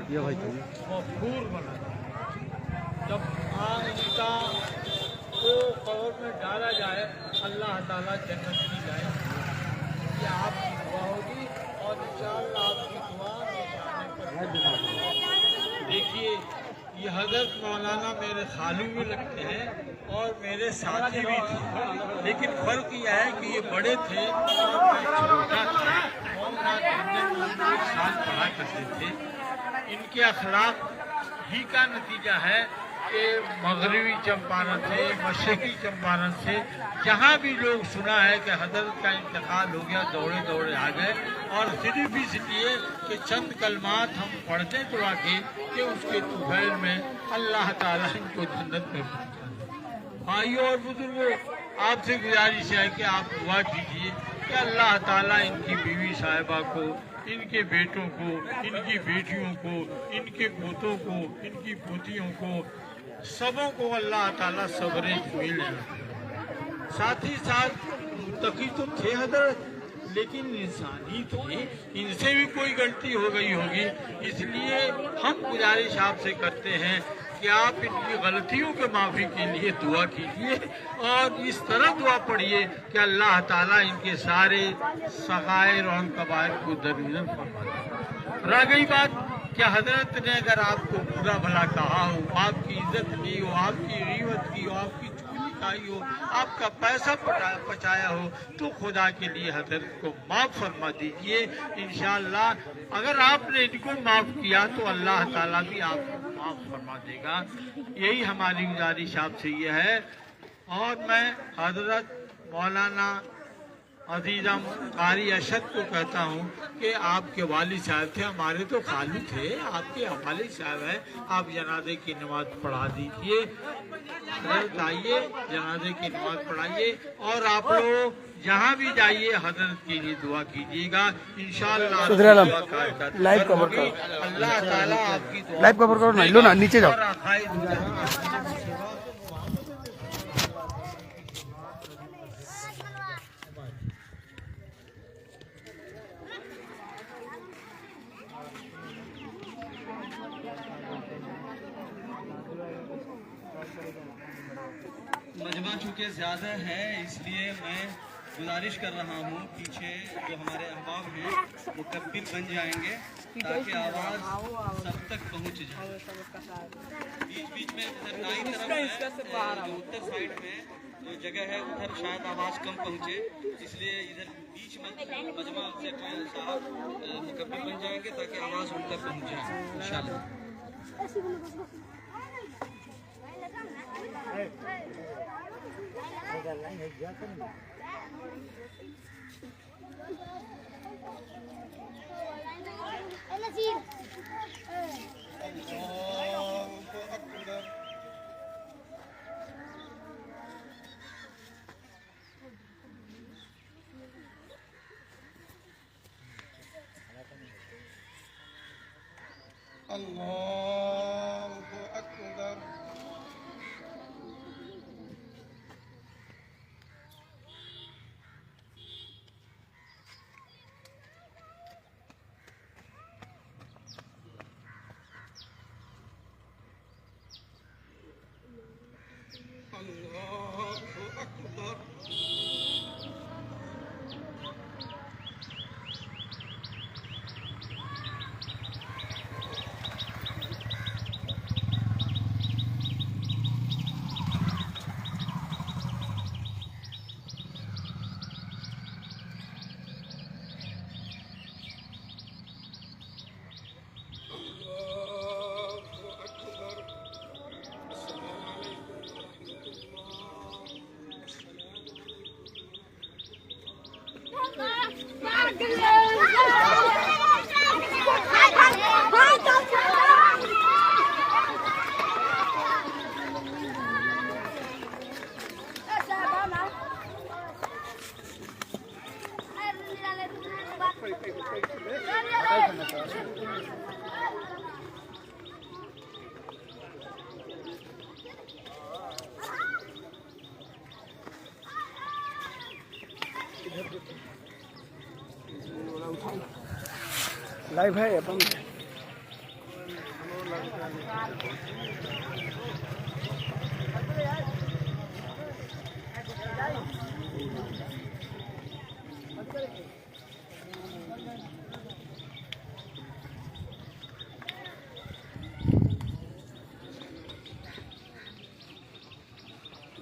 मशहूर बना। जब इनका को कब्र में डाला जाए, अल्लाह ताला जन्नत की लाए, ये आपकी दुआ होगी और इंशाअल्लाह आपकी दुआ निशाने पर। देखिए, ये हज़रत मौलाना मेरे खालू भी लगते हैं और मेरे साथी भी थे, लेकिन फ़र्क यह है कि ये बड़े थे और मैं छोटा था। मौलाना साथ पढ़ा करते थे। इनके अखलाक ही का नतीजा है कि मगरबी चंपारण से, मशरकी चंपारण से जहाँ भी लोग सुना है कि हज़रत का इंतकाल हो गया, दौड़े दौड़े आ गए। और सिर्फ इसलिए कि चंद कलमात हम पढ़ते दुआ के कि उसके तुफैल में अल्लाह ताला इनको जन्नत में पहुँचा दे। भाइयों और बुजुर्गों, आपसे गुजारिश है कि आप दुआ कीजिए कि अल्लाह ताला इनकी बीवी साहिबा को, इनके बेटों को, इनकी बेटियों को, इनके पोतों को, इनकी पोतियों को, सबों को अल्लाह ताला सब्र जमील है। साथ ही साथ मुत्तकी तो थे हज़रत, लेकिन इंसानी थे, इनसे भी कोई गलती हो गई होगी। इसलिए हम गुजारिश आपसे करते हैं कि आप इनकी गलतियों के माफ़ी के लिए दुआ कीजिए और इस तरह दुआ पढ़िए कि अल्लाह ताला इनके सारे सगायर और कबायर को दरगुजर फरमा दे। रह गई बात कि हजरत ने अगर आपको बुरा भला कहा हो, आपकी इज्जत की हो, आपकी रीवत की हो, आपकी चुगली खाई हो, आपका पैसा पचाया हो, तो खुदा के लिए हजरत को माफ़ फरमा दीजिए। इंशाअल्लाह अगर आपने इनको माफ़ किया तो अल्लाह ताला भी आपको माफ़ फरमा देगा। यही हमारी गुजारिश आपसे ये है। और मैं हजरत मौलाना अजीज़म कारी अशद को कहता हूँ कि आपके वालिद साहब थे, हमारे तो खालू थे, आपके वालिद साहब हैं, आप जनाजे की नमाज़ पढ़ा दीजिए। आइए जनाजे की नमाज़ पढ़ाइए और आप लोग जहाँ भी जाइए हजरत के लिए दुआ कीजिएगा। इंशाअल्लाह लाइव कवर करो, अल्लाह ताला आपकी लाइव कवर करो ना, लो ना नीचे जाओ। मजमा चूँकि ज़्यादा है, इसलिए मैं गुजारिश कर रहा हूँ पीछे जो हमारे अहबाब हैं मुकब्बिर बन जाएंगे ताकि आवाज़ सब तक पहुँच जाए। बीच बीच में उधर दाईं तरफ है, उत्तर साइड में जो जगह है उधर शायद आवाज़ कम पहुँचे, इसलिए इधर बीच में मजमा से कोई साहब मुकब्बिर बन जाएंगे ताकि आवाज़ उन तक पहुँच जाए इंशाअल्लाह। अल्लाहु अकबर। अल्लाहु अकबर। लाइव है अपन।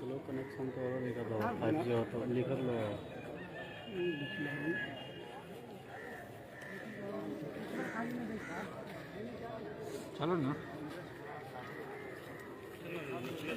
स्लो कनेक्शन तो लिखा दो 5G हो तो लिख लो. चलो ना.